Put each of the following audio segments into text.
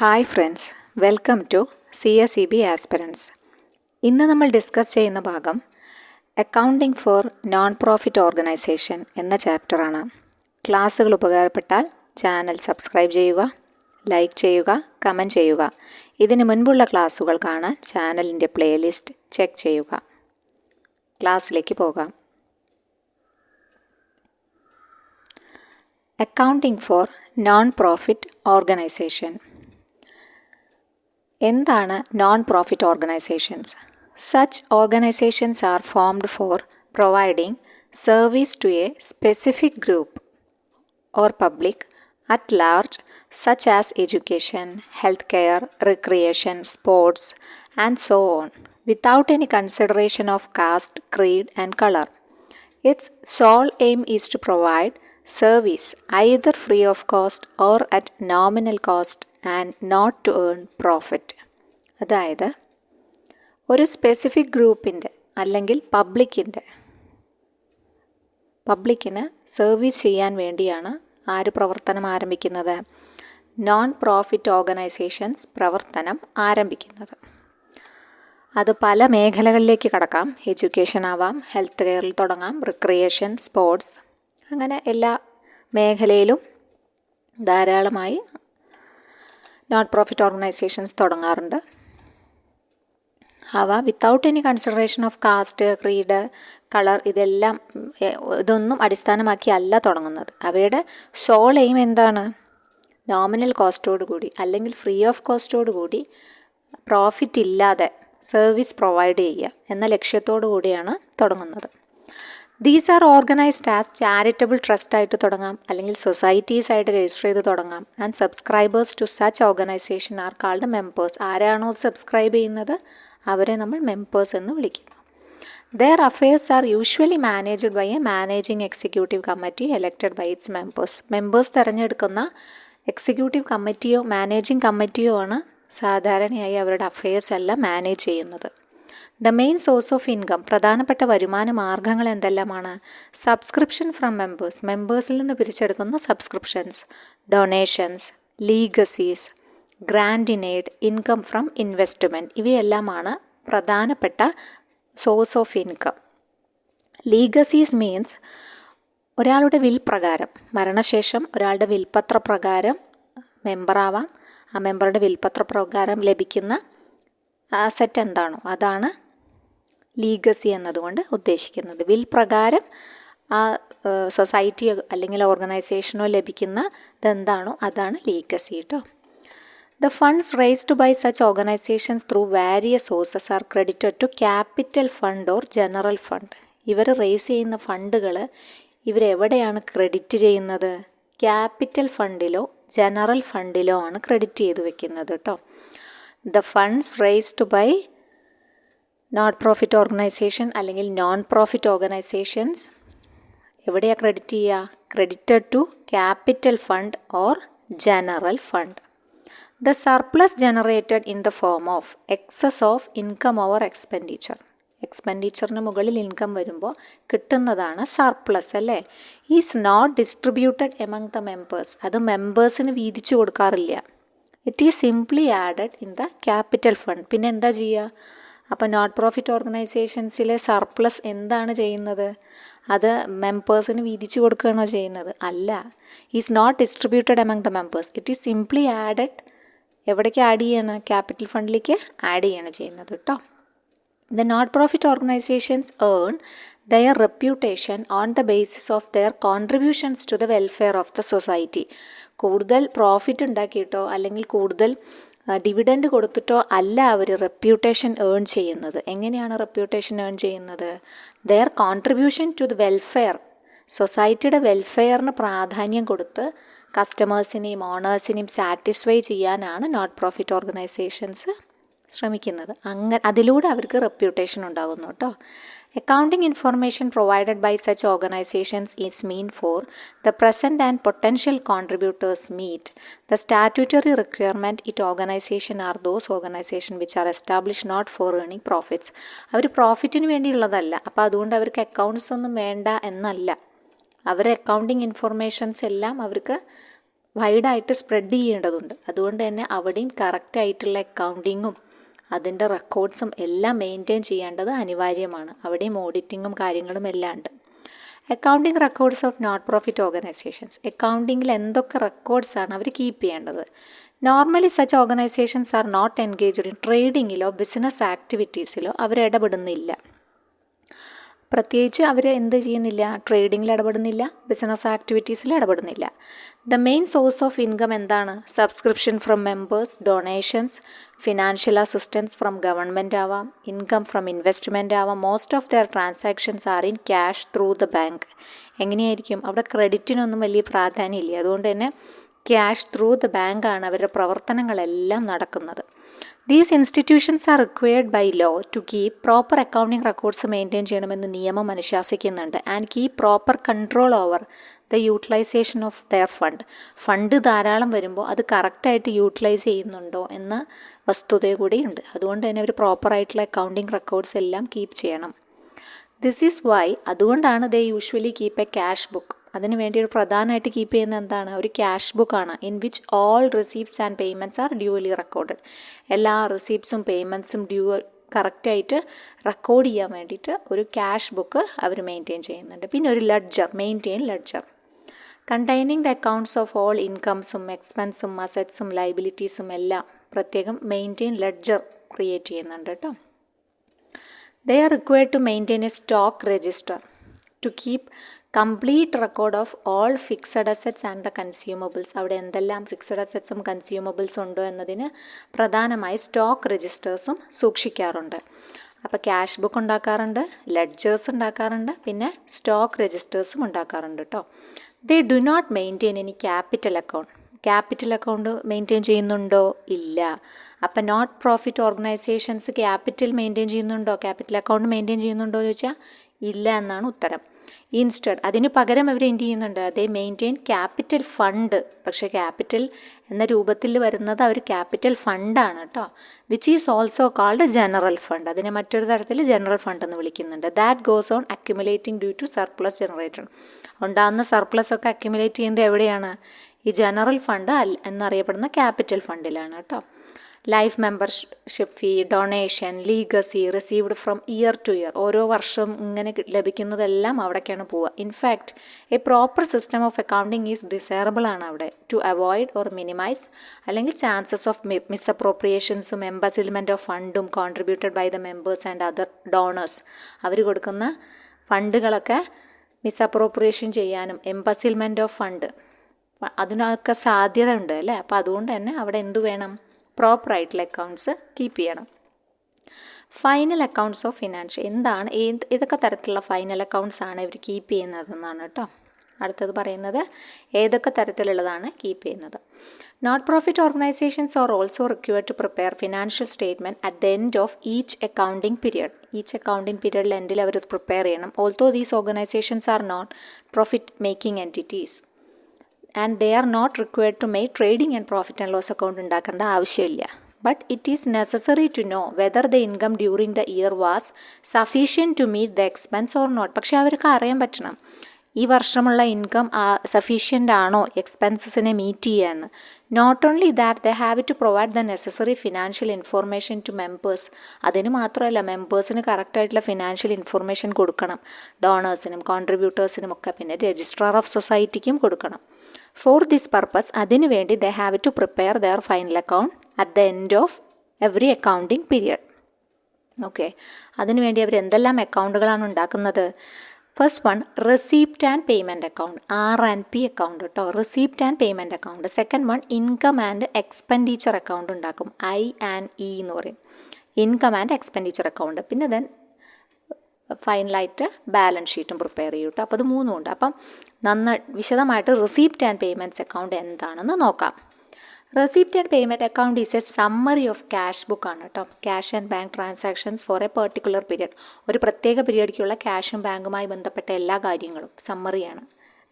Hi friends, welcome to CSEB aspirants. ഇന്ന് നമ്മൾ discuss ചെയ്യുന്ന ഭാഗം accounting for non profit organisation എന്ന ചാപ്റ്ററാണ്. ക്ലാസ്സുകൾ ഉപകാരപ്പെട്ടാൽ ചാനൽ സബ്സ്ക്രൈബ് ചെയ്യുക, ലൈക്ക് ചെയ്യുക, കമൻറ്റ് ചെയ്യുക. ഇതിന് മുൻപുള്ള ക്ലാസ്സുകൾ കാണാൻ ചാനലിൻ്റെ പ്ലേലിസ്റ്റ് ചെക്ക് ചെയ്യുക. ക്ലാസ്സിലേക്ക് പോകാം. Accounting for non profit organisation. എന്താണ് non profit organisations? Such organisations are formed for providing service to a specific group or public at large, such as education, health care, recreation, sports and so on, without any consideration of caste, creed and color. Its sole aim is to provide service either free of cost or at nominal cost and not to earn profit. അതായത് ഒരു specific ഗ്രൂപ്പിൻ്റെ അല്ലെങ്കിൽ പബ്ലിക്കിന് service ചെയ്യാൻ വേണ്ടിയാണ് ആര് പ്രവർത്തനം ആരംഭിക്കുന്നത്? നോൺ പ്രോഫിറ്റ് ഓർഗനൈസേഷൻസ് പ്രവർത്തനം ആരംഭിക്കുന്നത്. അത് പല മേഖലകളിലേക്ക് കടക്കാം. എഡ്യൂക്കേഷൻ ആവാം, ഹെൽത്ത് കെയറിൽ തുടങ്ങാം, റിക്രിയേഷൻ, സ്പോർട്സ്, അങ്ങനെ എല്ലാ മേഖലയിലും ധാരാളമായി നോൺ പ്രോഫിറ്റ് ഓർഗനൈസേഷൻസ് തുടങ്ങാറുണ്ട്. അവ without any consideration of caste, creed, colour ഇതൊന്നും അടിസ്ഥാനമാക്കി അല്ല തുടങ്ങുന്നത്. അവയുടെ സോൾ എയിം എന്താണ്? നോമിനൽ കോസ്റ്റോട് കൂടി അല്ലെങ്കിൽ ഫ്രീ ഓഫ് കോസ്റ്റോട് കൂടി പ്രോഫിറ്റ് ഇല്ലാതെ സർവീസ് പ്രൊവൈഡ് ചെയ്യുക എന്ന ലക്ഷ്യത്തോടു കൂടിയാണ് തുടങ്ങുന്നത്. These are organised as charitable trust ആയിട്ട് തുടങ്ങാം, അല്ലെങ്കിൽ സൊസൈറ്റീസ് ആയിട്ട് രജിസ്റ്റർ ചെയ്ത് തുടങ്ങാം. And subscribers to such organisation are called members. ആരാണോ സബ്സ്ക്രൈബ് ചെയ്യുന്നത് അവരെ നമ്മൾ മെമ്പേഴ്സ് എന്ന് വിളിക്കുന്നു. Their affairs are usually managed by a managing executive committee elected by its members. Members തിരഞ്ഞെടുക്കുന്ന എക്സിക്യൂട്ടീവ് കമ്മിറ്റിയോ മാനേജിംഗ് കമ്മിറ്റിയോ ആണ് സാധാരണയായി അവരുടെ അഫയേഴ്സ് എല്ലാം മാനേജ് ചെയ്യുന്നത്. The main source of income, പ്രധാനപ്പെട്ട വരുമാന മാർഗ്ഗങ്ങൾ എന്തെല്ലാമാണ്? സബ്സ്ക്രിപ്ഷൻ ഫ്രം മെമ്പേഴ്സ്, മെമ്പേഴ്സിൽ നിന്ന് പിരിച്ചെടുക്കുന്ന subscriptions, donations, legacies, grant in aid, income from investment, ഇവയെല്ലാമാണ് പ്രധാനപ്പെട്ട source of income. Legacies means ഒരാളുടെ വിൽ പ്രകാരം, മരണശേഷം ഒരാളുടെ വിൽപത്ര പ്രകാരം മെമ്പറാവാം, ആ മെമ്പറുടെ വിൽപത്ര പ്രകാരം ലഭിക്കുന്ന അസറ്റ് എന്താണോ അതാണ് ലീഗസി എന്നതുകൊണ്ട് ഉദ്ദേശിക്കുന്നത്. വിൽ പ്രകാരം ആ സൊസൈറ്റിയോ അല്ലെങ്കിൽ ഓർഗനൈസേഷനോ ലഭിക്കുന്ന ഇതെന്താണോ അതാണ് ലീഗസി കേട്ടോ. The funds raised by such organizations through various sources are credited to capital fund or general fund. ഇവർ റേസ് ചെയ്യുന്ന ഫണ്ടുകൾ ഇവരെവിടെയാണ് ക്രെഡിറ്റ് ചെയ്യുന്നത്? ക്യാപിറ്റൽ ഫണ്ടിലോ ജനറൽ ഫണ്ടിലോ ആണ് ക്രെഡിറ്റ് ചെയ്ത് വെക്കുന്നത് കേട്ടോ. The funds raised by not profit organisation അല്ലെങ്കിൽ നോൺ പ്രോഫിറ്റ് ഓർഗനൈസേഷൻസ് എവിടെയാണ് ക്രെഡിറ്റ് ചെയ്യുക? Credited to capital fund or general fund. The surplus generated in the form of excess of income over expenditure. എക്സ്പെൻഡിച്ചറിന് മുകളിൽ income വരുമ്പോൾ കിട്ടുന്നതാണ് surplus അല്ലേ? Is not distributed among the members. അത് മെമ്പേഴ്സിന് വീതിച്ചു കൊടുക്കാറില്ല. It is simply added in the capital fund. പിന്നെ എന്താ ചെയ്യുക? അപ്പോൾ നോട്ട് പ്രോഫിറ്റ് ഓർഗനൈസേഷൻസിലെ സർപ്ലസ് എന്താണ് ചെയ്യുന്നത്? അത് മെമ്പേഴ്സിന് വീതിച്ചു കൊടുക്കുകയാണോ ചെയ്യുന്നത്? അല്ല. Is not distributed among the members. It is simply added. എവിടേക്ക് ആഡ് ചെയ്യാണ്? ക്യാപിറ്റൽ ഫണ്ടിലേക്ക് ആഡ് ചെയ്യാണ് ചെയ്യുന്നത് കേട്ടോ. The not profit organisations earn their reputation on the basis of their contributions to the welfare of the society. കൂടുതൽ profit ഉണ്ടാക്കിയിട്ടോ അല്ലെങ്കിൽ കൂടുതൽ ഡിവിഡൻഡ് കൊടുത്തിട്ടോ അല്ല അവർ റെപ്യൂട്ടേഷൻ ഏൺ ചെയ്യുന്നത്. എങ്ങനെയാണ് റെപ്യൂട്ടേഷൻ ഏൺ ചെയ്യുന്നത്? Their contribution to the welfare, സൊസൈറ്റിയുടെ വെൽഫെയറിന് പ്രാധാന്യം കൊടുത്ത് കസ്റ്റമേഴ്സിനെയും ഓണേഴ്സിനെയും സാറ്റിസ്ഫൈ ചെയ്യാനാണ് നോട്ട് പ്രോഫിറ്റ് ഓർഗനൈസേഷൻസ് ശ്രമിക്കുന്നത്. അതിലൂടെ അവർക്ക് റെപ്യൂട്ടേഷൻ ഉണ്ടാകുന്നു കേട്ടോ. Accounting information provided by such organisations is mean for the present and potential contributors meet the statutory requirement it organisation are those organisation which are establish not for earning profits. അവർ പ്രോഫിറ്റിന് വേണ്ടിയുള്ളതല്ല. അപ്പോൾ അതുകൊണ്ട് അവർക്ക് accounts ഒന്നും വേണ്ട എന്നല്ല. അവരുടെ അക്കൗണ്ടിങ് ഇൻഫർമേഷൻസ് എല്ലാം അവർക്ക് വൈഡായിട്ട് സ്പ്രെഡ് ചെയ്യേണ്ടതുണ്ട്. അതുകൊണ്ട് തന്നെ അവിടെയും കറക്റ്റായിട്ടുള്ള അക്കൗണ്ടിങ്ങും അതിൻ്റെ റെക്കോർഡ്സും എല്ലാം മെയിൻറ്റെയിൻ ചെയ്യേണ്ടത് അനിവാര്യമാണ്. അവിടെയും ഓഡിറ്റിങ്ങും കാര്യങ്ങളും എല്ലാം ഉണ്ട്. Accounting records of not profit organisations. അക്കൗണ്ടിങ്ങിൽ എന്തൊക്കെ റെക്കോർഡ്സാണ് അവർ കീപ്പ് ചെയ്യേണ്ടത്? Normally such organisations are not engaged in ട്രേഡിങ്ങിലോ ബിസിനസ് ആക്ടിവിറ്റീസിലോ അവർ ഇടപെടുന്നില്ല. പ്രത്യേകിച്ച് അവർ എന്ത് ചെയ്യുന്നില്ല? ട്രേഡിങ്ങിൽ ഇടപെടുന്നില്ല, ബിസിനസ് ആക്ടിവിറ്റീസിൽ ഇടപെടുന്നില്ല. The main source of income എന്താണ്? Subscription from members, donations, financial assistance from government ആവാം, ഇൻകം ഫ്രം ഇൻവെസ്റ്റ്മെൻറ്റ് ആവാം. Most of their transactions are in cash through the bank. എങ്ങനെയായിരിക്കും? അവിടെ ക്രെഡിറ്റിനൊന്നും വലിയ പ്രാധാന്യമില്ല. അതുകൊണ്ട് തന്നെ ക്യാഷ് ത്രൂ ദ ബാങ്കാണ് അവരുടെ പ്രവർത്തനങ്ങളെല്ലാം നടക്കുന്നത്. These institutions are required by law to keep proper accounting records maintain ചെയ്യണമെന്ന് നിയമം അനുശാസിക്കുന്നുണ്ട്. And keep proper control over the utilisation of their fund ധാരാളം വരുമ്പോൾ അത് കറക്റ്റായിട്ട് യൂട്ടിലൈസ് ചെയ്യുന്നുണ്ടോ എന്ന വസ്തുത കൂടിയുണ്ട്. അതുകൊണ്ട് തന്നെ അവർ പ്രോപ്പറായിട്ടുള്ള അക്കൗണ്ടിങ് റെക്കോർഡ്സ് എല്ലാം കീപ്പ് ചെയ്യണം. ദിസ് ഈസ് വൈ, അതുകൊണ്ടാണ് they usually keep A cash book. അതിന് വേണ്ടി ഒരു പ്രധാനമായിട്ട് കീപ്പ് ചെയ്യുന്ന എന്താണ്? ഒരു ക്യാഷ് ബുക്കാണ്. In which all receipts and payments R duly recorded. എല്ലാ റിസീപ്റ്റ്സും പേയ്മെൻറ്റ്സും കറക്റ്റായിട്ട് റെക്കോർഡ് ചെയ്യാൻ വേണ്ടിയിട്ട് ഒരു ക്യാഷ് ബുക്ക് അവർ മെയിൻറ്റെയിൻ ചെയ്യുന്നുണ്ട്. പിന്നെ ഒരു maintain ledger containing the accounts of all ഇൻകംസും എക്സ്പെൻസും അസറ്റ്സും ലൈബിലിറ്റീസും എല്ലാം പ്രത്യേകം മെയിൻറ്റെയിൻ ലെഡ്ജർ ക്രിയേറ്റ് ചെയ്യുന്നുണ്ട് കേട്ടോ. They are required to maintain a stock register to keep complete record of all fixed assets and the consumables. അവിടെ എന്തെല്ലാം ഫിക്സഡ് അസറ്റ്സും കൺസ്യൂമബിൾസും ഉണ്ടോ എന്നതിന് പ്രധാനമായി സ്റ്റോക്ക് രജിസ്റ്റേഴ്സും സൂക്ഷിക്കാറുണ്ട്. അപ്പോൾ ക്യാഷ് ബുക്ക് ഉണ്ടാക്കാറുണ്ട്, ലെഡ്ജേഴ്സ് ഉണ്ടാക്കാറുണ്ട്, പിന്നെ സ്റ്റോക്ക് രജിസ്റ്റേഴ്സും ഉണ്ടാക്കാറുണ്ട് കേട്ടോ. They do not maintain any capital account. Capital account maintain ചെയ്യുന്നുണ്ടോ? ഇല്ല. അപ്പം not profit organisations capital maintain ചെയ്യുന്നുണ്ടോ? ക്യാപിറ്റൽ അക്കൗണ്ട് മെയിൻറ്റെയിൻ ചെയ്യുന്നുണ്ടോ എന്ന് ചോദിച്ചാൽ ഇല്ല എന്നാണ് ഉത്തരം. ഇൻസ്റ്റഡ് അതിന് പകരം അവർ എന്ത് ചെയ്യുന്നുണ്ട്? അതേ മെയിൻറ്റെയിൻ ക്യാപിറ്റൽ ഫണ്ട്. പക്ഷേ ക്യാപിറ്റൽ എന്ന രൂപത്തിൽ വരുന്നത് അവർ ക്യാപിറ്റൽ ഫണ്ടാണ് കേട്ടോ. Which is also called general fund. അതിനെ മറ്റൊരു തരത്തിൽ ജനറൽ ഫണ്ട് എന്ന് വിളിക്കുന്നുണ്ട്. That goes on accumulating due to surplus generated. ഉണ്ടാകുന്ന സർപ്ലസ് ഒക്കെ അക്യുമുലേറ്റ് ചെയ്യുന്നത് എവിടെയാണ്? ഈ ജനറൽ ഫണ്ട് എന്നറിയപ്പെടുന്ന ക്യാപിറ്റൽ ഫണ്ടിലാണ് കേട്ടോ. Life membership fee, donation, legacy received from year to year, ഓരോ വർഷവും ഇങ്ങനെ ലഭിക്കുന്നതെല്ലാം അവിടേക്കാണ് പോവുക. In fact a proper system of accounting is desirable ആണ് അവിടെ ടു അവോയ്ഡ് ഓർ മിനിമൈസ് അല്ലെങ്കിൽ ചാൻസസ് ഓഫ് മിസ്അപ്രോപ്രിയേഷൻസും എംബസിൽമെൻറ്റ് ഓഫ് ഫണ്ടും contributed by the members and other donors. അവർ കൊടുക്കുന്ന ഫണ്ടുകളൊക്കെ മിസ്അപ്രോപ്രിയേഷൻ ചെയ്യാനും എംബസിൽമെൻറ്റ് ഓഫ് ഫണ്ട് അതിനൊക്കെ സാധ്യത ഉണ്ട് അല്ലേ. അപ്പോൾ അതുകൊണ്ട് തന്നെ അവിടെ എന്തു വേണം? പ്രോപ്പറായിട്ടുള്ള അക്കൗണ്ട്സ് കീപ്പ് ചെയ്യണം. ഫൈനൽ അക്കൗണ്ട്സ് ഓഫ് ഫിനാൻഷ്യൽ എന്താണ്? ഏതൊക്കെ തരത്തിലുള്ള ഫൈനൽ അക്കൗണ്ട്സ് ആണ് ഇവർ കീപ്പ് ചെയ്യുന്നതെന്നാണ് കേട്ടോ. അടുത്തത് പറയുന്നത് ഏതൊക്കെ തരത്തിലുള്ളതാണ് കീപ്പ് ചെയ്യുന്നത്. Not profit organisations are also required to prepare financial statement at the end of each accounting period. Each accounting പീരിയഡിൽ എൻഡിൽ അവർ പ്രിപ്പയർ ചെയ്യണം. Also these organisations are not profit making entities and they are not required to make trading and profit and loss account ഉണ്ടാക്കേണ്ട ആവശ്യമില്ല. But it is necessary to know whether the income during the year was sufficient to meet the expense or not. പക്ഷേ അവർക്ക് അറിയാൻ പറ്റണം ഈ വർഷമുള്ള income sufficient ആണോ എക്സ്പെൻസസിനെ മീറ്റ് ചെയ്യാന്ന്. Not only that they have to provide the necessary financial information to members. അതിന് മാത്രമല്ല മെമ്പേഴ്സിന് കറക്റ്റായിട്ടുള്ള ഫിനാൻഷ്യൽ ഇൻഫോർമേഷൻ കൊടുക്കണം, ഡോണേഴ്സിനും കോൺട്രിബ്യൂട്ടേഴ്സിനും ഒക്കെ, പിന്നെ രജിസ്ട്രാർ ഓഫ് സൊസൈറ്റിക്കും കൊടുക്കണം. ഫോർ ദിസ് പർപ്പസ് അതിനുവേണ്ടി they have to prepare their final account at the end of every accounting period. Okay, അതിനുവേണ്ടി അവർ എന്തെല്ലാം അക്കൗണ്ടുകളാണ് ഉണ്ടാക്കുന്നത്? First one receipt and payment account, R&P account കേട്ടോ, receipt and payment account. Second one income and expenditure account ഉണ്ടാക്കും, I&E എന്ന് പറയും, income and expenditure account. പിന്നെ ദെൻ ഫൈനലായിട്ട് ബാലൻസ് ഷീറ്റും പ്രിപ്പയർ ചെയ്യും കേട്ടോ. അപ്പോൾ അത് മൂന്നും ഉണ്ട്. അപ്പം വിശദമായിട്ട് റെസീപ്റ്റ് ആൻഡ് പേയ്മെൻറ്റ്സ് അക്കൗണ്ട് എന്താണെന്ന് നോക്കാം. Receipt and payment account is a summary of cash ബുക്കാണ് കേട്ടോ. Cash and bank transactions for a particular period. ഒരു പ്രത്യേക പീരിയഡിലേക്കുള്ള ക്യാഷും ബാങ്കുമായി ബന്ധപ്പെട്ട എല്ലാ കാര്യങ്ങളും സമ്മറിയാണ്.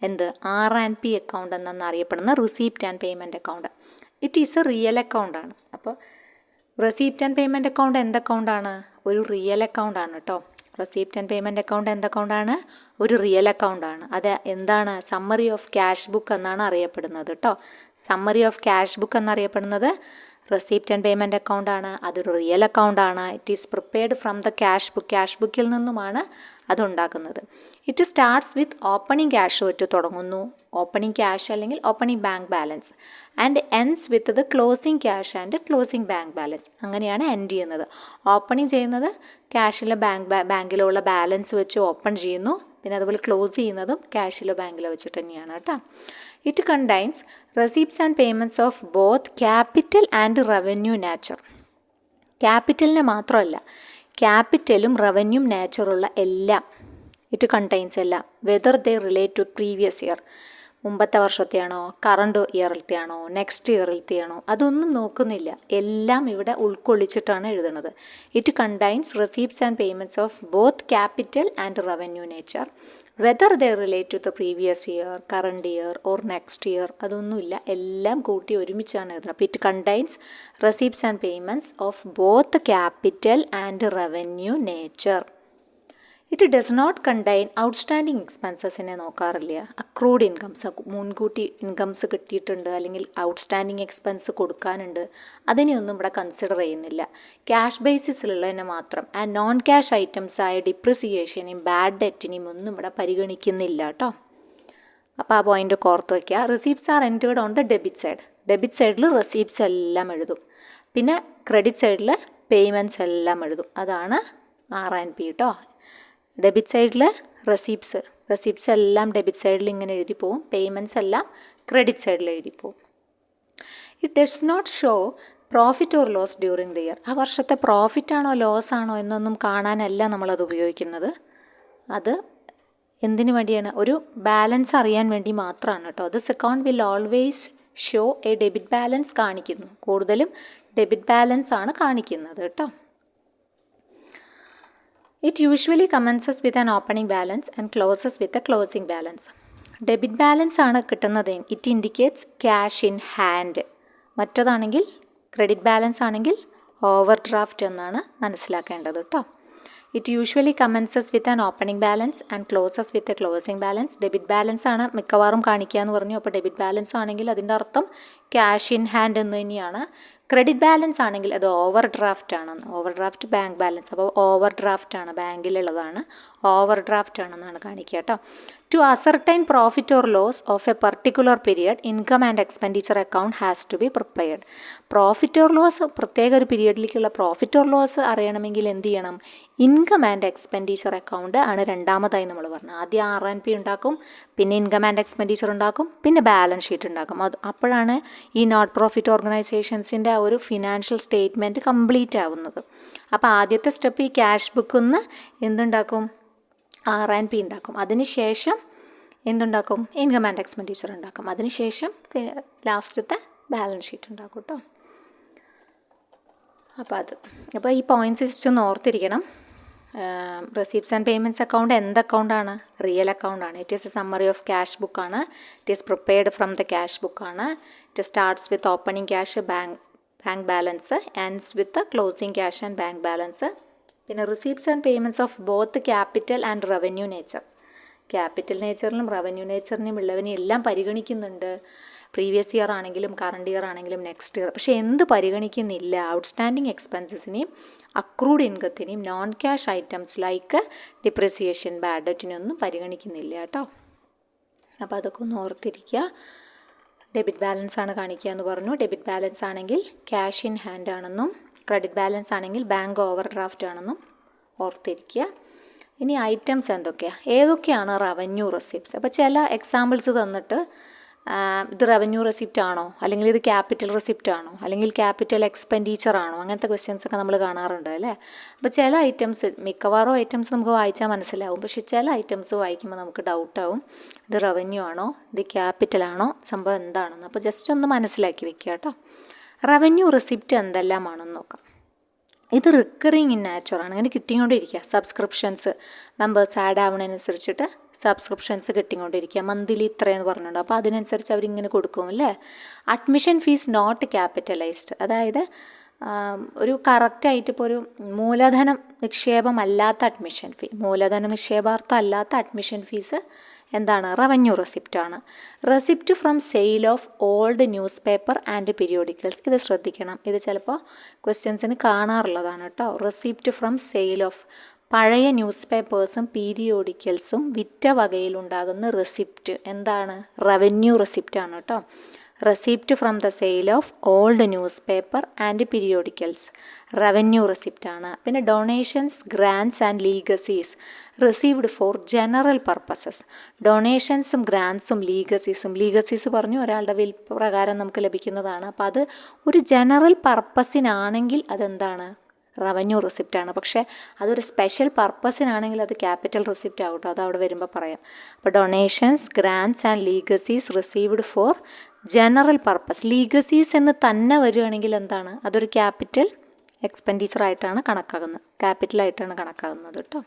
എന്ത്? R&P അക്കൗണ്ട് എന്നറിയപ്പെടുന്ന receipt and payment account. It is a real അക്കൗണ്ടാണ്. അപ്പോൾ റെസീപ്റ്റ് ആൻഡ് പേയ്മെൻറ്റ് അക്കൗണ്ട് എന്ത് അക്കൗണ്ടാണ്? ഒരു റിയൽ അക്കൗണ്ടാണ് കേട്ടോ. റെസിപ്റ്റ് ആൻഡ് പേയ്മെൻറ്റ് അക്കൗണ്ട് എന്ത് അക്കൗണ്ടാണ്? ഒരു റിയൽ അക്കൗണ്ടാണ്. അത് എന്താണ്? സമ്മറി ഓഫ് ക്യാഷ് ബുക്ക് എന്നാണ് അറിയപ്പെടുന്നത് കേട്ടോ. സമ്മറി ഓഫ് ക്യാഷ് ബുക്ക് എന്നറിയപ്പെടുന്നത് റെസിപ്റ്റ് ആൻഡ് പേയ്മെൻറ്റ് അക്കൗണ്ടാണ്. അതൊരു റിയൽ അക്കൗണ്ടാണ്. It is prepared from the cash book. Cash ബുക്കിൽ നിന്നുമാണ് അതുണ്ടാക്കുന്നത്. It starts with opening cash വെച്ച് തുടങ്ങുന്നു, ഓപ്പണിംഗ് ക്യാഷ് അല്ലെങ്കിൽ opening bank balance, and ends with the closing cash and closing bank balance. അങ്ങനെയാണ് എൻഡ് ചെയ്യുന്നത്. ഓപ്പണിംഗ് ചെയ്യുന്നത് ക്യാഷിലെ ബാങ്കിലുള്ള ബാലൻസ് വെച്ച് ഓപ്പൺ ചെയ്യുന്നു, പിന്നെ അതുപോലെ ക്ലോസ് ചെയ്യുന്നതും ക്യാഷിലോ ബാങ്കിലോ വെച്ചിട്ട് തന്നെയാണ് കേട്ടോ. It contains receipts and payments of both capital and revenue nature. ക്യാപിറ്റലിനെ മാത്രമല്ല, ക്യാപിറ്റലും റവന്യൂ നാച്ചറുള്ള എല്ലാം ഇറ്റ് കണ്ടെയ്ൻസ് എല്ലാം. Whether they relate to previous year, മുമ്പത്തെ വർഷത്തെയാണോ, കറണ്ട് ഇയറിലത്തെയാണോ, നെക്സ്റ്റ് ഇയറിലത്തെയാണോ, അതൊന്നും നോക്കുന്നില്ല. എല്ലാം ഇവിടെ ഉൾക്കൊള്ളിച്ചിട്ടാണ് എഴുതുന്നത്. It contains receipts and payments of both capital and revenue nature, whether they relate to the previous year, current year or next year, അതൊന്നുമില്ല. എല്ലാം കൂട്ടി ഒരുമിച്ചാണ് എഴുതുന്നത്. അപ്പോൾ it contains receipts and payments of both capital and revenue nature. It does not contain outstanding എക്സ്പെൻസസിനെ നോക്കാറില്ല. Accrued incomes, മുൻകൂട്ടി incomes കിട്ടിയിട്ടുണ്ട് അല്ലെങ്കിൽ ഔട്ട്സ്റ്റാൻഡിങ് എക്സ്പെൻസ് കൊടുക്കാനുണ്ട്, അതിനെയൊന്നും ഇവിടെ കൺസിഡർ ചെയ്യുന്നില്ല. ക്യാഷ് ബേസിസിലുള്ളതിനെ മാത്രം. ആൻഡ് നോൺ ക്യാഷ് ഐറ്റംസ് ആയ ഡിപ്രിസിയേഷനെയും ബാഡ് ഡെറ്റിനെയും ഒന്നും ഇവിടെ പരിഗണിക്കുന്നില്ല കേട്ടോ. അപ്പോൾ ആ പോയിൻ്റ് ഓർത്ത് വയ്ക്കുക. Receipts are entered on the debit side. Debit സൈഡിൽ റിസീപ്റ്റ്സ് എല്ലാം എഴുതും, പിന്നെ ക്രെഡിറ്റ് സൈഡിൽ പേയ്മെൻറ്റ്സ് എല്ലാം എഴുതും. അതാണ് R&P കേട്ടോ. ഡെബിറ്റ് സൈഡിൽ റെസിപ്റ്റ്സ് എല്ലാം ഡെബിറ്റ് സൈഡിൽ ഇങ്ങനെ എഴുതി പോവും, പേയ്മെൻറ്റ്സ് എല്ലാം ക്രെഡിറ്റ് സൈഡിൽ എഴുതി പോവും. It does not show profit or loss during the year. ആ വർഷത്തെ പ്രോഫിറ്റ് ആണോ ലോസ് ആണോ എന്നൊന്നും കാണാനല്ല നമ്മളത് ഉപയോഗിക്കുന്നത്. അത് എന്തിനു വേണ്ടിയാണ്? ഒരു ബാലൻസ് അറിയാൻ വേണ്ടി മാത്രമാണ് കേട്ടോ. This account will always show A debit balance കാണിക്കുന്നു. കൂടുതലും ഡെബിറ്റ് ബാലൻസ് ആണ് കാണിക്കുന്നത് കേട്ടോ. It usually commences with an opening balance and closes with a closing balance. Debit balance ആണ് കിട്ടുന്നത്. It indicates cash in hand. മറ്റതാണെങ്കിൽ ക്രെഡിറ്റ് ബാലൻസ് ആണെങ്കിൽ overdraft എന്നാണ് മനസ്സിലാക്കേണ്ടത് കേട്ടോ. It usually commences with an opening balance and closes with a closing balance. Debit balance ആണ് മിക്കവാറും കാണിക്കുക എന്ന് പറഞ്ഞു. അപ്പോൾ ഡെബിറ്റ് ബാലൻസ് ആണെങ്കിൽ അതിൻ്റെ അർത്ഥം ക്യാഷ് ഇൻ ഹാൻഡ് എന്ന് തന്നെയാണ്. ക്രെഡിറ്റ് ബാലൻസ് ആണെങ്കിൽ അത് ഓവർ ഡ്രാഫ്റ്റ് ആണെന്ന്. ഓവർ ഡ്രാഫ്റ്റ് ബാങ്ക് ബാലൻസ്, അപ്പോൾ ഓവർ ഡ്രാഫ്റ്റ് ആണ്, ബാങ്കിലുള്ളതാണ്, ഓവർ ഡ്രാഫ്റ്റ് ആണെന്നാണ് കാണിക്കുക കേട്ടോ. To ascertain profit or loss of a particular period, income and expenditure account has to be prepared. Profit or loss, പ്രത്യേക ഒരു പീരിയഡിലേക്കുള്ള പ്രോഫിറ്റ് ഓർ ലോസ് അറിയണമെങ്കിൽ എന്ത് ചെയ്യണം? ഇൻകം ആൻഡ് എക്സ്പെൻഡിച്ചർ അക്കൗണ്ട് ആണ് രണ്ടാമതായി നമ്മൾ പറഞ്ഞത്. ആദ്യം R&P ഉണ്ടാക്കും, പിന്നെ ഇൻകം ആൻഡ് എക്സ്പെൻഡിച്ചർ ഉണ്ടാക്കും, പിന്നെ ബാലൻസ് ഷീറ്റ് ഉണ്ടാക്കും. അപ്പോഴാണ് ഈ നോട്ട് പ്രോഫിറ്റ് ഓർഗനൈസേഷൻസിൻ്റെ ആ ഒരു ഫിനാൻഷ്യൽ സ്റ്റേറ്റ്മെൻറ്റ് കംപ്ലീറ്റ് ആവുന്നത്. അപ്പോൾ ആദ്യത്തെ സ്റ്റെപ്പ് ഈ ക്യാഷ് ബുക്കിൽ നിന്ന് എന്തുണ്ടാക്കും? R&P ഉണ്ടാക്കും. അതിനുശേഷം എന്തുണ്ടാക്കും? ഇൻകം ആൻഡ് എക്സ്പെൻഡിച്ചർ ഉണ്ടാക്കും. അതിനുശേഷം ലാസ്റ്റത്തെ ബാലൻസ് ഷീറ്റ് ഉണ്ടാക്കും കേട്ടോ. അപ്പോൾ ഈ പോയിൻറ്റ്സ് ജസ്റ്റ് ഒന്ന് ഓർത്തിരിക്കണം. റെസിപ്റ്റ്സ് ആൻഡ് പേയ്മെൻറ്റ്സ് അക്കൗണ്ട് എന്ത് അക്കൗണ്ടാണ്? റിയൽ അക്കൗണ്ടാണ്. It is a summary of cash ബുക്കാണ്. It is prepared from the cash ബുക്കാണ്. It starts with opening cash, bank balance, ends with closing cash and bank balance. പിന്നെ receipts and payments of both capital and revenue nature. Capital നേച്ചറിലും revenue നേച്ചറിനും ഉള്ളവനെ എല്ലാം പരിഗണിക്കുന്നുണ്ട്. Previous year ആണെങ്കിലും current year ആണെങ്കിലും next year. പക്ഷേ എന്ത് പരിഗണിക്കുന്നില്ല? ഔട്ട്സ്റ്റാൻഡിങ് എക്സ്പെൻസസിനെയും അക്രൂഡ് ഇൻകത്തിനെയും non cash items like depreciation, bad ഡെറ്റിനൊന്നും പരിഗണിക്കുന്നില്ല കേട്ടോ. അപ്പോൾ അതൊക്കെ ഒന്ന് ഓർത്തിരിക്കുക. ഡെബിറ്റ് ബാലൻസ് ആണ് കാണിക്കുക എന്ന് പറഞ്ഞു. ഡെബിറ്റ് ബാലൻസ് ആണെങ്കിൽ ക്യാഷ് ഇൻ ഹാൻഡ് ആണെന്നും ക്രെഡിറ്റ് ബാലൻസ് ആണെങ്കിൽ ബാങ്ക് ഓവർ ഡ്രാഫ്റ്റ് ആണെന്നും ഓർത്തിരിക്കുക. ഇനി ഐറ്റംസ് എന്തൊക്കെയാണ്? ഏതൊക്കെയാണ് റവന്യൂ റെസിപ്റ്റ്സ്? അപ്പോൾ ചില എക്സാമ്പിൾസ് തന്നിട്ട് ഇത് റവന്യൂ റെസിപ്റ്റ് ആണോ, അല്ലെങ്കിൽ ഇത് ക്യാപിറ്റൽ റെസിപ്റ്റ് ആണോ, അല്ലെങ്കിൽ ക്യാപിറ്റൽ എക്സ്പെൻഡിച്ചർ ആണോ, അങ്ങനത്തെ ക്വസ്റ്റ്യൻസൊക്കെ നമ്മൾ കാണാറുണ്ട് അല്ലേ. അപ്പോൾ ചില ഐറ്റംസ്, മിക്കവാറും ഐറ്റംസ് നമുക്ക് വായിച്ചാൽ മനസ്സിലാവും, പക്ഷേ ചില ഐറ്റംസ് വായിക്കുമ്പോൾ നമുക്ക് ഡൗട്ടാവും, ഇത് റവന്യൂ ആണോ, ഇത് ക്യാപിറ്റൽ ആണോ, സംഭവം എന്താണെന്ന്. അപ്പോൾ ജസ്റ്റ് ഒന്ന് മനസ്സിലാക്കി വെക്കുക കേട്ടോ. റവന്യൂ റെസിപ്റ്റ് എന്തെല്ലാമാണെന്ന് നോക്കാം. ഇത് റിക്കറിങ് ഇൻ നാച്ചറാണ്, അങ്ങനെ കിട്ടിക്കൊണ്ടിരിക്കുക. സബ്സ്ക്രിപ്ഷൻസ്, മെമ്പേഴ്സ് ആഡ് ആവുന്നതിനനുസരിച്ചിട്ട് സബ്സ്ക്രിപ്ഷൻസ് കിട്ടിക്കൊണ്ടിരിക്കുക. മന്ത്ലി ഇത്രയെന്ന് പറഞ്ഞിട്ടുണ്ട്, അപ്പോൾ അതിനനുസരിച്ച് അവരിങ്ങനെ കൊടുക്കും അല്ലേ. അഡ്മിഷൻ ഫീസ് നോട്ട് ക്യാപിറ്റലൈസ്ഡ്, അതായത് ഒരു കറക്റ്റായിട്ട് ഇപ്പോൾ ഒരു മൂലധനം നിക്ഷേപമല്ലാത്ത അഡ്മിഷൻ ഫീ, മൂലധന നിക്ഷേപാർത്ഥം അല്ലാത്ത അഡ്മിഷൻ ഫീസ് എന്താണ്? റവന്യൂ റെസിപ്റ്റാണ്. Receipt from sale of old newspaper and periodicals. ഇത് ശ്രദ്ധിക്കണം, ഇത് ചിലപ്പോൾ ക്വസ്റ്റ്യൻസിന് കാണാറുള്ളതാണ് കേട്ടോ. റെസിപ്റ്റ് ഫ്രം സെയിൽ ഓഫ് പഴയ ന്യൂസ് പേപ്പേഴ്സും പീരിയോഡിക്കൽസും വിറ്റ വകയിലുണ്ടാകുന്ന റെസിപ്റ്റ് എന്താണ്? റവന്യൂ റെസിപ്റ്റാണ് കേട്ടോ. Receipt from the sale of old newspaper and periodicals revenue റെസിപ്റ്റാണ്. പിന്നെ donations, grants and legacies received for general purposes. ഡൊണേഷൻസും ഗ്രാൻറ്റ്സും ലീഗസീസ് പറഞ്ഞു ഒരാളുടെ വിൽ പ്രകാരം നമുക്ക് ലഭിക്കുന്നതാണ്. അപ്പോൾ അത് ഒരു ജനറൽ പർപ്പസിനാണെങ്കിൽ അതെന്താണ്? റവന്യൂ റെസിപ്റ്റാണ്. പക്ഷേ അതൊരു സ്പെഷ്യൽ പർപ്പസിനാണെങ്കിൽ അത് ക്യാപിറ്റൽ റെസിപ്റ്റ് ആവട്ടോ, അത് അവിടെ വരുമ്പോൾ പറയാം. അപ്പോൾ donations, grants and legacies received for general purpose. Legacies എന്ന് തന്നെ വരികയാണെങ്കിൽ എന്താണ്? അതൊരു ക്യാപിറ്റൽ എക്സ്പെൻഡിച്ചറായിട്ടാണ് കണക്കാകുന്നത്, ക്യാപിറ്റലായിട്ടാണ് കണക്കാകുന്നത് കേട്ടോ.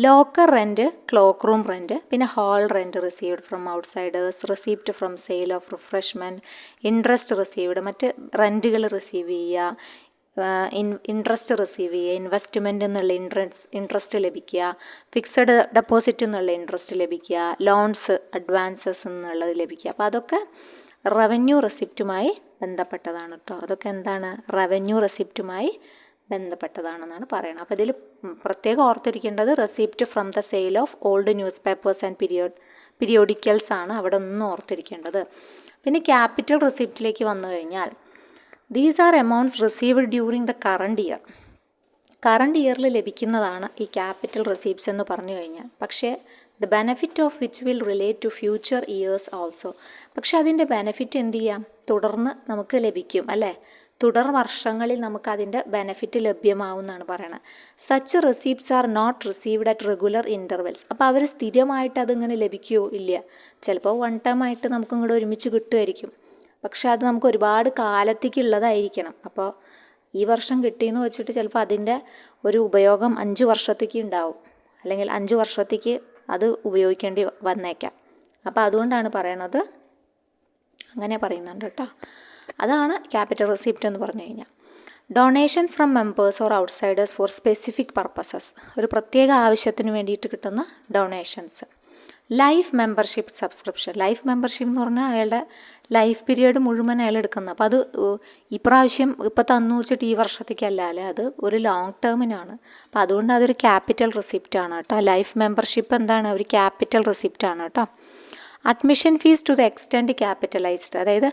Locker rent, cloak room rent, പിന്നെ hall rent received from outsiders, receipt from sale of refreshment, interest received, മറ്റ് റെൻറ്റുകൾ റിസീവ് ചെയ്യുക, ഇൻട്രസ്റ്റ് റിസീവ് ചെയ്യുക, ഇൻവെസ്റ്റ്മെൻറ്റ് എന്നുള്ള ഇൻട്രസ്റ്റ് ലഭിക്കുക, ഫിക്സഡ് ഡെപ്പോസിറ്റ് എന്നുള്ള ഇൻട്രസ്റ്റ് ലഭിക്കുക, ലോൺസ്, അഡ്വാൻസസ് എന്നുള്ളത് ലഭിക്കുക. അപ്പോൾ അതൊക്കെ റവന്യൂ റെസിപ്റ്റുമായി ബന്ധപ്പെട്ടതാണ് കേട്ടോ. അതൊക്കെ എന്താണ്? റവന്യൂ റെസിപ്റ്റുമായി ബന്ധപ്പെട്ടതാണെന്നാണ് പറയുന്നത്. അപ്പോൾ ഇതിൽ പ്രത്യേകം ഓർത്തിരിക്കേണ്ടത് receipt from the sale of old newspapers and periodicals ആണ് അവിടെ ഒന്നും ഓർത്തിരിക്കേണ്ടത്. പിന്നെ ക്യാപിറ്റൽ റെസിപ്റ്റിലേക്ക് വന്നു കഴിഞ്ഞാൽ these are amounts received during the current year. Current ഇയറിൽ ലഭിക്കുന്നതാണ് ഈ ക്യാപിറ്റൽ റെസിപ്റ്റ്സ് എന്ന് പറഞ്ഞു കഴിഞ്ഞാൽ. പക്ഷേ the benefit of which will relate to future years also. പക്ഷേ അതിൻ്റെ ബെനഫിറ്റ് എന്ത് ചെയ്യാം? തുടർന്ന് നമുക്ക് ലഭിക്കും അല്ലേ? തുടർ വർഷങ്ങളിൽ നമുക്ക് അതിൻ്റെ ബെനഫിറ്റ് ലഭ്യമാവുമെന്നാണ് പറയണത്. Such receipts are not received at regular intervals. അപ്പോൾ അവർ സ്ഥിരമായിട്ട് അതിങ്ങനെ ലഭിക്കുമോ? ഇല്ല. ചിലപ്പോൾ വൺ ടൈം ആയിട്ട് നമുക്കും കൂടെ ഒരുമിച്ച് കിട്ടുമായിരിക്കും. പക്ഷെ അത് നമുക്ക് ഒരുപാട് കാലത്തേക്കുള്ളതായിരിക്കണം. അപ്പോൾ ഈ വർഷം കിട്ടിയെന്ന് വെച്ചിട്ട് ചിലപ്പോൾ അതിൻ്റെ ഒരു ഉപയോഗം 5 വർഷത്തേക്ക് ഉണ്ടാവും, അല്ലെങ്കിൽ 5 വർഷത്തേക്ക് അത് ഉപയോഗിക്കേണ്ടി വന്നേക്കാം. അപ്പോൾ അതുകൊണ്ടാണ് പറയണത്, അങ്ങനെ പറയുന്നുണ്ട് കേട്ടോ. അതാണ് ക്യാപിറ്റൽ റെസിപ്റ്റ് എന്ന് പറഞ്ഞു കഴിഞ്ഞാൽ. Donations from members or outsiders four specific purposes, ഒരു പ്രത്യേക ആവശ്യത്തിന് വേണ്ടിയിട്ട് കിട്ടുന്ന donations. Life membership subscription. Life membership എന്ന് പറഞ്ഞാൽ അയാളുടെ ലൈഫ് പീരിയഡ് മുഴുവൻ അയാൾ എടുക്കുന്നത്. അപ്പോൾ അത് ഇപ്രാവശ്യം ഇപ്പോൾ തന്നു വെച്ചിട്ട് ഈ വർഷത്തേക്കല്ല അല്ലേ, അത് ഒരു ലോങ് ടേമിനാണ്. അപ്പോൾ അതുകൊണ്ട് അതൊരു ക്യാപിറ്റൽ റെസിപ്റ്റാണ് കേട്ടോ. ലൈഫ് മെമ്പർഷിപ്പ് എന്താണ്? ഒരു ക്യാപിറ്റൽ റെസിപ്റ്റാണ് കേട്ടോ. Admission fees to the extent capitalised, അതായത്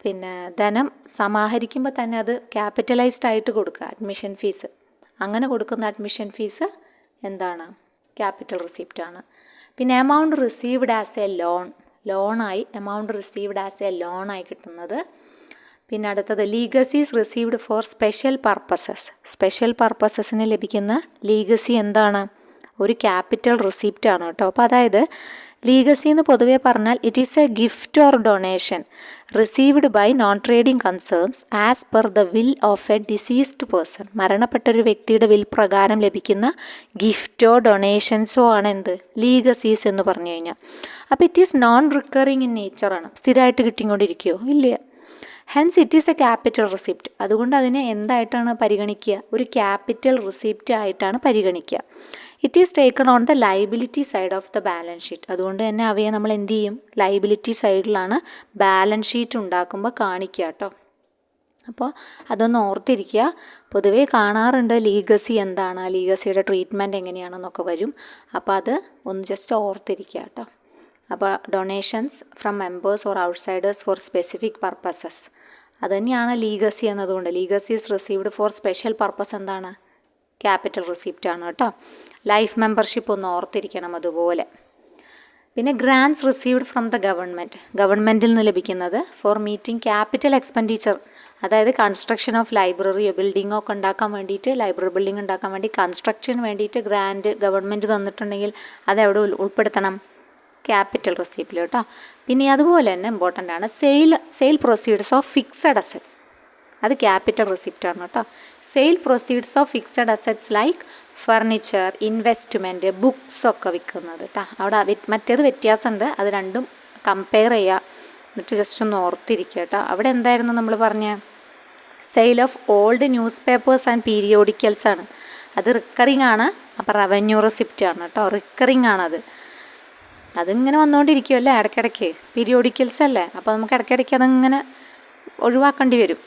പിന്നെ ധനം സമാഹരിക്കുമ്പോൾ തന്നെ അത് ക്യാപിറ്റലൈസ്ഡ് ആയിട്ട് കൊടുക്കുക അഡ്മിഷൻ ഫീസ്. അങ്ങനെ കൊടുക്കുന്ന അഡ്മിഷൻ ഫീസ് എന്താണ്? ക്യാപിറ്റൽ റെസിപ്റ്റാണ്. പിന്നെ എമൗണ്ട് റിസീവ്ഡ് ആസ് എ ലോണായി, എമൗണ്ട് റിസീവ്ഡ് ആസ് എ ലോണായി കിട്ടുന്നത്. പിന്നെ അടുത്തത് legacies received for special purposes. Special പർപ്പസസിന് ലഭിക്കുന്ന ലീഗസി എന്താണ്? ഒരു ക്യാപിറ്റൽ റെസിപ്റ്റാണ് കേട്ടോ. അപ്പോൾ അതായത് ലീഗസി എന്ന് പൊതുവേ പറഞ്ഞാൽ it is a gift or donation received by non trading concerns as per the will of a deceased person. മരണപ്പെട്ടൊരു വ്യക്തിയുടെ വിൽ പ്രകാരം ലഭിക്കുന്ന ഗിഫ്റ്റോ ഡൊണേഷൻസോ ആണ് എന്ത്? ലീഗസീസ് എന്ന് പറഞ്ഞു കഴിഞ്ഞാൽ. അപ്പോൾ it is non recurring in നേച്ചറാണ്. സ്ഥിരമായിട്ട് കിട്ടിക്കൊണ്ടിരിക്കുമോ? ഇല്ല. Hence it is a capital receipt. അതുകൊണ്ട് അതിനെ എന്തായിട്ടാണ് പരിഗണിക്കുക? ഒരു ക്യാപിറ്റൽ റെസിപ്റ്റ് ആയിട്ടാണ് പരിഗണിക്കുക. It is taken on the liability side of the balance sheet. അതുകൊണ്ട് തന്നെ അവയെ നമ്മൾ എന്ത് ചെയ്യും? ലയബിലിറ്റി സൈഡിലാണ് ബാലൻസ് ഷീറ്റ് ഉണ്ടാക്കുമ്പോൾ കാണിക്കുക കേട്ടോ. അപ്പോൾ അതൊന്ന് ഓർത്തിരിക്കുക. പൊതുവേ കാണാറുണ്ട് ലീഗസി എന്താണ്, ലീഗസിയുടെ ട്രീറ്റ്മെൻറ്റ് എങ്ങനെയാണെന്നൊക്കെ വരും. അപ്പോൾ അത് ഒന്ന് ജസ്റ്റ് ഓർത്തിരിക്കുക കേട്ടോ. അപ്പോൾ donations from members or outsiders four specific purposes, അത് തന്നെയാണ് ലീഗസി എന്നതുകൊണ്ട്. ലീഗസീസ് റിസീവ്ഡ് ഫോർ സ്പെഷ്യൽ പർപ്പസ് എന്താണ്? ക്യാപിറ്റൽ റെസിപ്റ്റ് ആണ് കേട്ടോ. ലൈഫ് മെമ്പർഷിപ്പ് ഒന്ന് ഓർത്തിരിക്കണം അതുപോലെ. പിന്നെ ഗ്രാൻറ്റ്സ് റിസീവ്ഡ് ഫ്രം ദ ഗവൺമെൻറ്റിൽ നിന്ന് ലഭിക്കുന്നത് ഫോർ മീറ്റിംഗ് ക്യാപിറ്റൽ എക്സ്പെൻഡിച്ചർ, അതായത് കൺസ്ട്രക്ഷൻ ഓഫ് ലൈബ്രറിയോ ബിൽഡിങ്ങോ ഒക്കെ ഉണ്ടാക്കാൻ വേണ്ടിയിട്ട്, ലൈബ്രറി ബിൽഡിംഗ് ഉണ്ടാക്കാൻ വേണ്ടി കൺസ്ട്രക്ഷന് വേണ്ടിയിട്ട് ഗ്രാൻറ്റ് ഗവൺമെൻറ് തന്നിട്ടുണ്ടെങ്കിൽ അതെവിടെ ഉൾപ്പെടുത്തണം? ക്യാപിറ്റൽ റെസിപ്റ്റിൽ കേട്ടോ. പിന്നെ അതുപോലെ തന്നെ ഇമ്പോർട്ടൻ്റ് ആണ് sale proceeds of fixed assets, അത് ക്യാപിറ്റൽ റെസിപ്റ്റ് ആണ് കേട്ടോ. Sale proceeds of fixed assets like furniture, investment, books ഒക്കെ വിൽക്കുന്നത് കേട്ടോ. അവിടെ മറ്റേത് വ്യത്യാസമുണ്ട്, അത് രണ്ടും കമ്പയർ ചെയ്യുക, എന്നിട്ട് ജസ്റ്റ് ഒന്ന് ഓർത്തിരിക്കുക കേട്ടോ. അവിടെ എന്തായിരുന്നു നമ്മൾ പറഞ്ഞ sale of old newspapers and periodicals ആണ്. അത് റിക്കറിങ് ആണ്. അപ്പോൾ റവന്യൂ റെസിപ്റ്റ് ആണ് കേട്ടോ, റിക്കറിങ് ആണത്. അതിങ്ങനെ വന്നുകൊണ്ടിരിക്കുമല്ലേ ഇടയ്ക്കിടയ്ക്ക്, പീരിയോഡിക്കൽസ് അല്ലേ, അപ്പോൾ നമുക്ക് ഇടയ്ക്കിടയ്ക്ക് അതിങ്ങനെ ഒഴിവാക്കേണ്ടി വരും.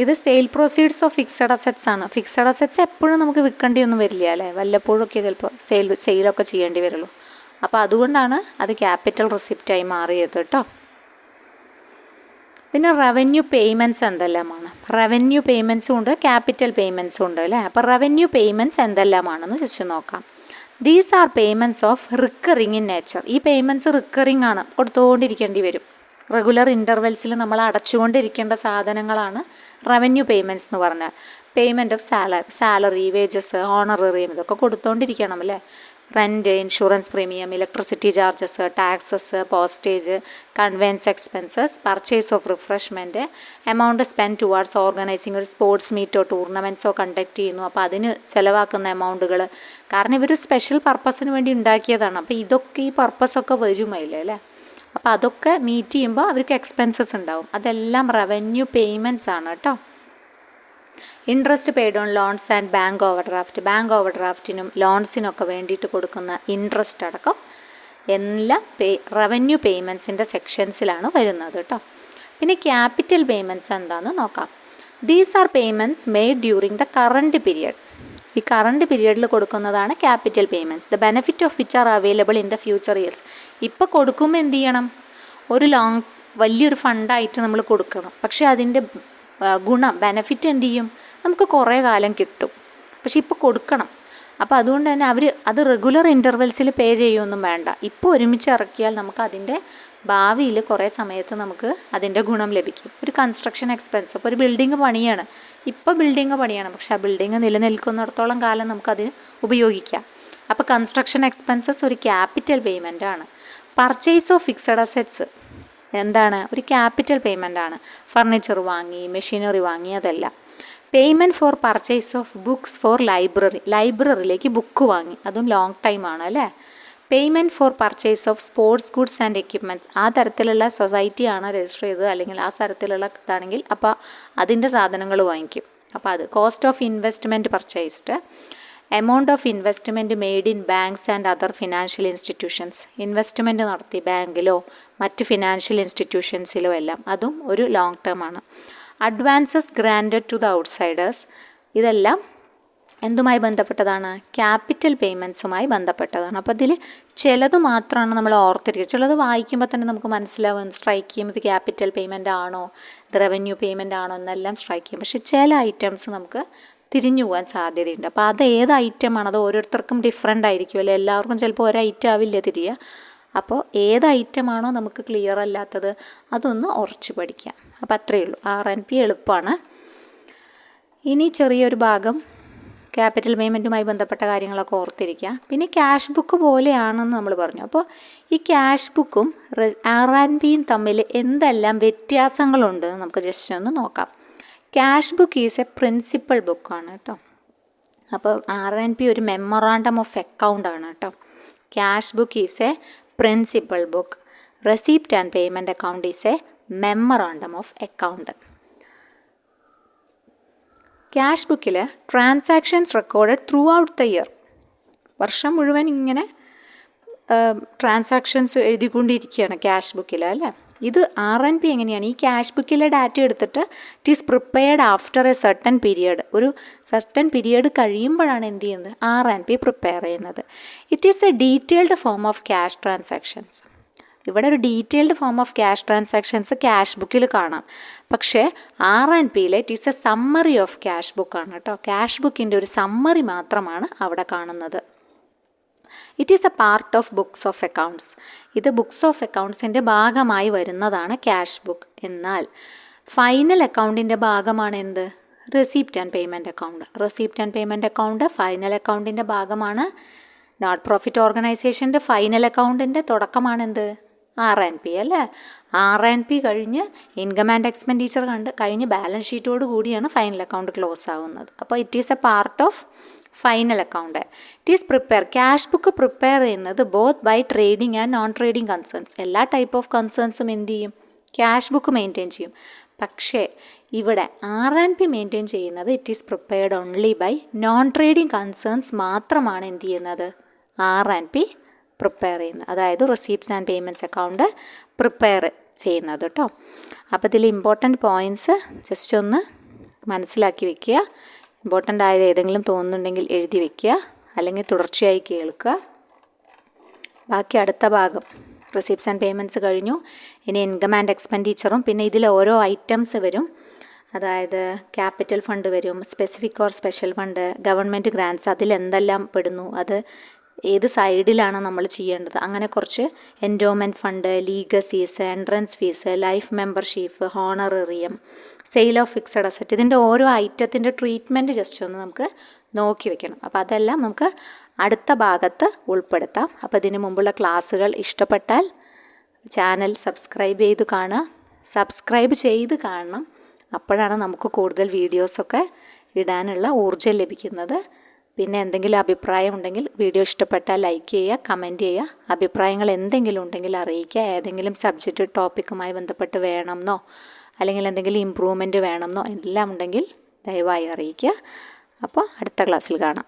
ഇത് sale proceeds of fixed assets ആണ്. ഫിക്സഡ് അസറ്റ്സ് എപ്പോഴും നമുക്ക് വിൽക്കേണ്ടിയൊന്നും വരില്ല അല്ലേ, വല്ലപ്പോഴൊക്കെ ചിലപ്പോൾ സെയിലൊക്കെ ചെയ്യേണ്ടി വരുള്ളൂ. അപ്പോൾ അതുകൊണ്ടാണ് അത് ക്യാപിറ്റൽ റെസിപ്റ്റായി മാറിയത് കേട്ടോ. പിന്നെ റവന്യൂ പേയ്മെൻറ്റ്സ് എന്തെല്ലാമാണ്? റവന്യൂ പേയ്മെൻറ്റ്സും ഉണ്ട്, ക്യാപിറ്റൽ പേയ്മെൻറ്റ്സും ഉണ്ട് അല്ലേ. അപ്പോൾ റവന്യൂ പേയ്മെൻറ്റ്സ് എന്തെല്ലാമാണെന്ന് ജസ്റ്റ് നോക്കാം. These are payments of recurring in nature. ഈ പേയ്മെൻറ്റ്സ് റിക്കറിങ് ആണ്, കൊടുത്തുകൊണ്ടിരിക്കേണ്ടി വരും. റെഗുലർ ഇൻ്റർവെൽസിൽ നമ്മൾ അടച്ചുകൊണ്ടിരിക്കേണ്ട സാധനങ്ങളാണ് റവന്യൂ പേയ്മെൻറ്റ്സ് എന്ന് പറഞ്ഞാൽ. പേയ്മെൻറ്റ് ഓഫ് സാലറി, വേജസ്, ഓണററിയം ഇതൊക്കെ കൊടുത്തുകൊണ്ടിരിക്കണം അല്ലേ. Rent, insurance premium, electricity charges, taxes, postage, conveyance expenses, purchase of refreshment, amount spend towards organising ഒരു സ്പോർട്സ് മീറ്റോ ടൂർണമെൻറ്റ്സോ കണ്ടക്ട് ചെയ്യുന്നു. അപ്പോൾ അതിന് ചിലവാക്കുന്ന എമൗണ്ടുകൾ, കാരണം ഇവർ സ്പെഷ്യൽ പർപ്പസിന് വേണ്ടി ഉണ്ടാക്കിയതാണ്. അപ്പോൾ ഇതൊക്കെ ഈ പർപ്പസൊക്കെ വരുമല്ലേ അല്ലേ. അപ്പോൾ അതൊക്കെ മീറ്റ് ചെയ്യുമ്പോൾ അവർക്ക് എക്സ്പെൻസസ് ഉണ്ടാവും. അതെല്ലാം റവന്യൂ പേയ്മെൻറ്റ്സ് ആണ് കേട്ടോ. Interest paid on loans and bank ഓവർ ഡ്രാഫ്റ്റിനും ലോൺസിനൊക്കെ വേണ്ടിയിട്ട് കൊടുക്കുന്ന ഇൻട്രസ്റ്റ് അടക്കം എല്ലാം റവന്യൂ പേയ്മെൻറ്റ്സിൻ്റെ സെക്ഷൻസിലാണ് വരുന്നത് കേട്ടോ. പിന്നെ ക്യാപിറ്റൽ പേയ്മെൻറ്റ്സ് എന്താണെന്ന് നോക്കാം. These are payments made during the current period. ഈ കറണ്ട് പീരിയഡിൽ കൊടുക്കുന്നതാണ് capital payments. The benefit of which are available in the future years. ഇപ്പോൾ കൊടുക്കുമ്പോൾ എന്ത് ചെയ്യണം, ഒരു വലിയൊരു ഫണ്ടായിട്ട് നമ്മൾ കൊടുക്കണം. പക്ഷേ അതിൻ്റെ ബെനഫിറ്റ് എന്ത് ചെയ്യും, നമുക്ക് കുറേ കാലം കിട്ടും. പക്ഷെ ഇപ്പോൾ കൊടുക്കണം. അപ്പോൾ അതുകൊണ്ട് തന്നെ അവർ അത് റെഗുലർ ഇൻ്റർവെൽസിൽ പേ ചെയ്യുമൊന്നും വേണ്ട. ഇപ്പോൾ ഒരുമിച്ച് ഇറക്കിയാൽ നമുക്ക് അതിൻ്റെ ഭാവിയിൽ കുറേ സമയത്ത് നമുക്ക് അതിൻ്റെ ഗുണം ലഭിക്കും. ഒരു കൺസ്ട്രക്ഷൻ എക്സ്പെൻസ്, അപ്പോൾ ഒരു ബിൽഡിങ് പണിയാണ്, ഇപ്പോൾ ബിൽഡിങ് പണിയാണ്, പക്ഷെ ആ ബിൽഡിങ് നിലനിൽക്കുന്നിടത്തോളം കാലം നമുക്കത് ഉപയോഗിക്കാം. അപ്പോൾ കൺസ്ട്രക്ഷൻ എക്സ്പെൻസസ് ഒരു ക്യാപിറ്റൽ പേയ്മെൻ്റ് ആണ്. പർച്ചേസ് ഓഫ് ഫിക്സഡ് അസറ്റ്സ് എന്താണ്, ഒരു ക്യാപിറ്റൽ പേയ്മെൻ്റ് ആണ്. ഫർണിച്ചർ വാങ്ങി, മെഷീനറി വാങ്ങി, അതല്ല. Payment for purchase of books for ലൈബ്രറിയിലേക്ക് ബുക്ക് വാങ്ങി, അതും ലോങ് ടൈമാണ് അല്ലേ. Payment for purchase of sports goods and equipments, ആ തരത്തിലുള്ള സൊസൈറ്റിയാണ് രജിസ്റ്റർ ചെയ്തത്, അല്ലെങ്കിൽ ആ തരത്തിലുള്ള ഇതാണെങ്കിൽ അപ്പോൾ അതിൻ്റെ സാധനങ്ങൾ വാങ്ങിക്കും. അപ്പോൾ അത് cost of investment purchased. Amount of investment made in banks and other financial institutions, investment നടത്തി ബാങ്കിലോ മറ്റ് ഫിനാൻഷ്യൽ ഇൻസ്റ്റിറ്റ്യൂഷൻസിലോ എല്ലാം, അതും ഒരു ലോങ് ടേം ആണ്. Advances granted to the outsiders, ഇതെല്ലാം എന്തുമായി ബന്ധപ്പെട്ടതാണ്, ക്യാപിറ്റൽ പേയ്മെൻറ്റ്സുമായി ബന്ധപ്പെട്ടതാണ്. അപ്പോൾ അതിൽ ചിലത് മാത്രമാണ് നമ്മൾ ഓർത്തിരിക്കുക. ചിലത് വായിക്കുമ്പോൾ തന്നെ നമുക്ക് മനസ്സിലാവും, സ്ട്രൈക്ക് ചെയ്യുമ്പോൾ ഇത് ക്യാപിറ്റൽ പേയ്മെൻ്റ് ആണോ ഇത് റവന്യൂ പേയ്മെൻ്റ് ആണോ എന്നെല്ലാം സ്ട്രൈക്ക് ചെയ്യും. പക്ഷേ ചില ഐറ്റംസ് നമുക്ക് തിരിഞ്ഞു പോകാൻ സാധ്യതയുണ്ട്. അപ്പോൾ അത് ഏത് ഐറ്റമാണ്, അത് ഓരോരുത്തർക്കും ഡിഫറെൻ്റ് ആയിരിക്കുമല്ലോ, എല്ലാവർക്കും ചിലപ്പോൾ ഒരു ഐറ്റം ആവില്ല തിരിയുക. അപ്പോൾ ഏത് ഐറ്റമാണോ നമുക്ക് ക്ലിയർ അല്ലാത്തത് അതൊന്ന് ഉറച്ച് പഠിക്കാം. അപ്പോൾ അത്രയേ ഉള്ളൂ. RNP എളുപ്പമാണ്. ഇനി ചെറിയൊരു ഭാഗം ക്യാപിറ്റൽ പേയ്മെൻറ്റുമായി ബന്ധപ്പെട്ട കാര്യങ്ങളൊക്കെ ഓർത്തിരിക്കുക. പിന്നെ ക്യാഷ് ബുക്ക് പോലെയാണെന്ന് നമ്മൾ പറഞ്ഞു. അപ്പോൾ ഈ ക്യാഷ് ബുക്കും RNPയും തമ്മിൽ എന്തെല്ലാം വ്യത്യാസങ്ങളുണ്ട് നമുക്ക് ജസ്റ്റ് ഒന്ന് നോക്കാം. Cash book is a principal ബുക്കാണ് കേട്ടോ. അപ്പോൾ RNP ഒരു മെമ്മറാണ്ടം ഓഫ് അക്കൗണ്ട് ആണ് കേട്ടോ. Cash book is a principal book. Receipt and payment account is a memorandum of account. Cash ബുക്കിൽ transactions recorded throughout the year, വർഷം മുഴുവൻ ഇങ്ങനെ ട്രാൻസാക്ഷൻസ് എഴുതിക്കൊണ്ടിരിക്കുകയാണ് ക്യാഷ് ബുക്കിൽ അല്ലേ. ഇത് RNP എങ്ങനെയാണ്, ഈ ക്യാഷ് ബുക്കിലെ ഡാറ്റ എടുത്തിട്ട് it is prepared after a certain period, ഒരു സർട്ടൻ പീരിയഡ് കഴിയുമ്പോഴാണ് എന്ത് ചെയ്യുന്നത്, RNP പ്രിപ്പയർ ചെയ്യുന്നത്. It is a detailed form of cash transactions. ഇവിടെ ഒരു detailed form of cash transactions cash ബുക്കിൽ കാണാം. പക്ഷേ RNPയിൽ it is a summary of cash ബുക്കാണ് കേട്ടോ. ക്യാഷ് ബുക്കിൻ്റെ ഒരു സമ്മറി മാത്രമാണ് അവിടെ കാണുന്നത്. It is a part of books of accounts. ഇത് ബുക്സ് ഓഫ് അക്കൗണ്ട്സിൻ്റെ ഭാഗമായി വരുന്നതാണ് ക്യാഷ് ബുക്ക്. എന്നാൽ ഫൈനൽ അക്കൗണ്ടിൻ്റെ ഭാഗമാണ് എന്ത്, receipt and payment account. Receipt and payment account final അക്കൗണ്ടിൻ്റെ ഭാഗമാണ്. നോട്ട് പ്രോഫിറ്റ് ഓർഗനൈസേഷൻ്റെ ഫൈനൽ അക്കൗണ്ടിൻ്റെ തുടക്കമാണ് എന്ത്, RNP അല്ലേ. RNP കഴിഞ്ഞ് ഇൻകം ആൻഡ് എക്സ്പെൻഡിച്ചർ കഴിഞ്ഞ് ബാലൻസ് ഷീറ്റോട് കൂടിയാണ് ഫൈനൽ അക്കൗണ്ട് ക്ലോസ് ആവുന്നത്. അപ്പോൾ it is a part of final account. It is prepare, cash book prepare ചെയ്യുന്നത് both by trading and non trading concerns. എല്ലാ ടൈപ്പ് ഓഫ് കൺസേൺസും എന്ത് ചെയ്യും, ക്യാഷ് ബുക്ക് മെയിൻറ്റെയിൻ ചെയ്യും. പക്ഷേ ഇവിടെ RP മെയിൻറ്റെയിൻ ചെയ്യുന്നത് it is prepared only by non trading concerns മാത്രമാണ് എന്ത് ചെയ്യുന്നത്, RP പ്രിപ്പയർ ചെയ്യുന്നത്. അതായത് receipts and payments account prepare ചെയ്യുന്നത് കേട്ടോ. അപ്പോൾ ഇതിൽ ഇമ്പോർട്ടൻറ്റ് പോയിൻറ്റ്സ് ജസ്റ്റ് ഒന്ന് മനസ്സിലാക്കി വെക്കുക. ഇമ്പോർട്ടൻ്റ് ആയത് ഏതെങ്കിലും തോന്നുന്നുണ്ടെങ്കിൽ എഴുതി വെക്കുക, അല്ലെങ്കിൽ തുടർച്ചയായി കേൾക്കുക. ബാക്കി അടുത്ത ഭാഗം റിസീപ്റ്റ്സ് ആൻഡ് പേയ്മെൻറ്റ്സ് കഴിഞ്ഞു. ഇനി ഇൻകം ആൻഡ് എക്സ്പെൻഡിച്ചറും, പിന്നെ ഇതിൽ ഓരോ ഐറ്റംസ് വരും. അതായത് ക്യാപിറ്റൽ ഫണ്ട് വരും, specific or special fund, government grants, അതിലെന്തെല്ലാം പെടുന്നു, അത് ഏത് സൈഡിലാണ് നമ്മൾ ചെയ്യേണ്ടത്, അങ്ങനെ കുറച്ച് endowment fund, legacies, entrance fees, life membership, honorarium, sale of fixed asset, ഇതിൻ്റെ ഓരോ ഐറ്റത്തിൻ്റെ ട്രീറ്റ്മെൻറ്റ് ജസ്റ്റ് ഒന്ന് നമുക്ക് നോക്കി വെക്കണം. അപ്പോൾ അതെല്ലാം നമുക്ക് അടുത്ത ഭാഗത്ത് ഉൾപ്പെടുത്താം. അപ്പോൾ ഇതിന് മുമ്പുള്ള ക്ലാസ്സുകൾ ഇഷ്ടപ്പെട്ടാൽ ചാനൽ സബ്സ്ക്രൈബ് ചെയ്ത് കാണുക. സബ്സ്ക്രൈബ് ചെയ്ത് കാണണം, അപ്പോഴാണ് നമുക്ക് കൂടുതൽ വീഡിയോസൊക്കെ ഇടാനുള്ള ഊർജ്ജം ലഭിക്കുന്നത്. പിന്നെ എന്തെങ്കിലും അഭിപ്രായം ഉണ്ടെങ്കിൽ, വീഡിയോ ഇഷ്ടപ്പെട്ടാൽ ലൈക്ക് ചെയ്യുക, കമൻറ്റ് ചെയ്യുക. അഭിപ്രായങ്ങൾ എന്തെങ്കിലും ഉണ്ടെങ്കിൽ അറിയിക്കുക. ഏതെങ്കിലും സബ്ജക്റ്റ് ടോപ്പിക്കുമായി ബന്ധപ്പെട്ട് വേണമെന്നോ അല്ലെങ്കിൽ എന്തെങ്കിലും ഇമ്പ്രൂവ്മെൻറ്റ് വേണമെന്നോ എല്ലാം ഉണ്ടെങ്കിൽ ദയവായി അറിയിക്കുക. അപ്പോൾ അടുത്ത ക്ലാസ്സിൽ കാണാം.